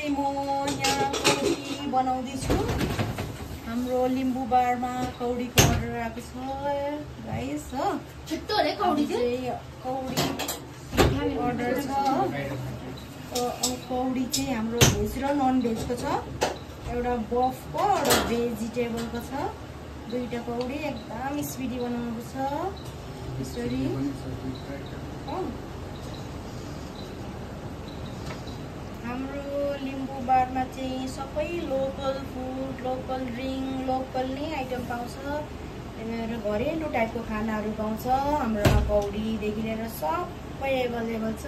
चाहिँ म यहाँ कौडी बनाउँदैछु। हाम्रो लिम्बू बारमा कौडीको अर्डर आएको छ गाइस हो। छिट्टो रे कौडी चाहिँ अर्डर छ। कौडी चाहिँ हाम्रो भेज र नन भेजको छ। एउटा बफको एउटा भेजिटेबलको छ। दुईटा कौडी एकदम स्पिडी बनाउनु छ। यसरी हाम्रो लिम्बू बारमा चाहिँ सबै local food, local drink, local नै आइटम पाउँछ। त्यहाँनिर घरेलु टाइपको खानाहरू पाउँछ। हाम्रोमा कौडीदेखि लिएर सबै एभाइलेबल छ।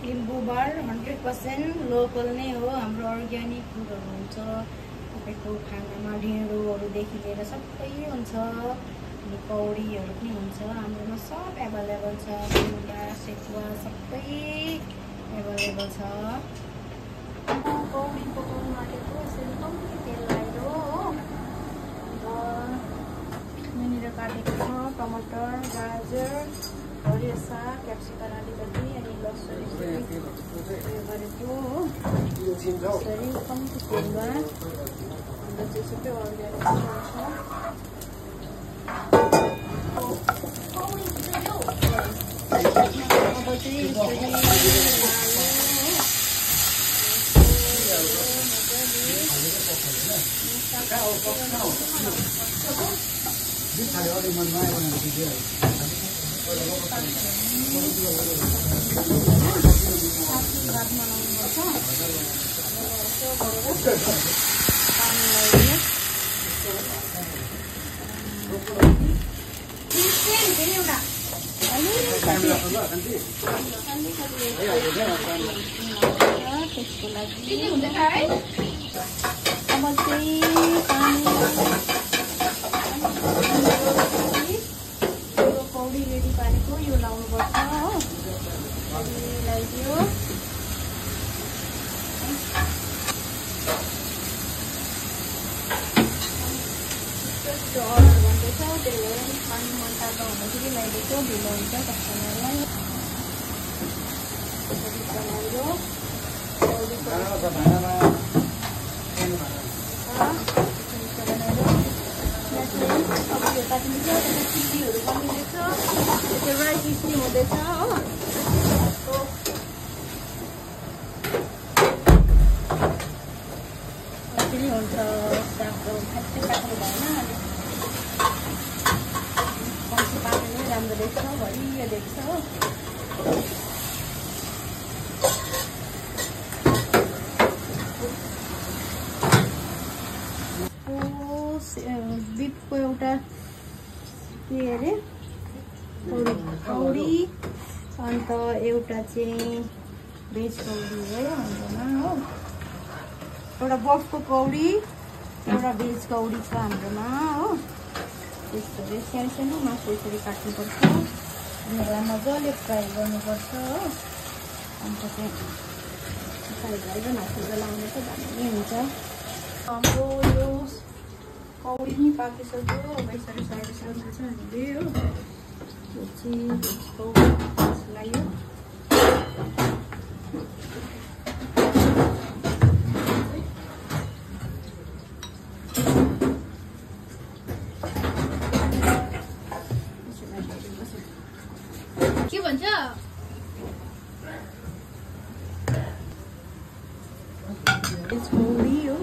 लिम्बू बार 100% लोकल नै हो। हाम्रो अर्ग्यानिक फुडहरू हुन्छ। तपाईँको खानामा ढिँडोहरूदेखि लिएर सबै हुन्छ। अनि कौडीहरू पनि हुन्छ। हाम्रोमा सब एभाइलेबल छ। मुला, सेकुवा सबै एभाइलेबल छ। कौडी पकाउनु आँटेको यसरी कम्ती तेल लाग्यो हो। यहाँनिर काटेको छ टमाटर, गाजर, हरियो साग, क्याप्सिकम अलिकति अनि लसुन उयो गरेको हो। यसरी कम्ती तेलमा अन्त चाहिँ सबै अर्ग्यानिक हुन्छ। अब चाहिँ त्यसको लागि अब चाहिँ यो कौडी रेडी पारेको यो लाउनुपर्छ हो। लगाइदियो अर्डर भन्दैछ। त्यही भएर पानी मन तातो हुँदाखेरि लगाइदिएको ढिलो हुन्छ कस्टमरलाई। बनाइदियो चिल्लीहरू बनिँदैछ। त्यो राइस स्टिम हुँदैछ हो। कसरी हुन्छ सागको फ्याक्ट्री पाक्नु भएन। कम्ती पाक्नु नै राम्रो देख्छ। भरियो देख्छ हो। बिफको एउटा के अरे कौडी अन्त एउटा चाहिँ भेज कौडी हो हाम्रोमा हो। एउटा बफको कौडी एउटा भेज कौडी छ हाम्रोमा हो। त्यसरी सानो सानो मासु यसरी काट्नुपर्छ। यसलाई मजाले फ्राई गर्नुपर्छ हो। अन्त चाहिँ फ्राई गरेर मासु लाउनु चाहिँ दामी हुन्छ। हाम्रो यो कौडी पनि पाकिसक्यो। अब यसरी सर्भिस गर्नुपर्छ हामीले हो। यो चाहिँ भेज कौडी लाग्यो। के भन्छ भेज कौडी हो।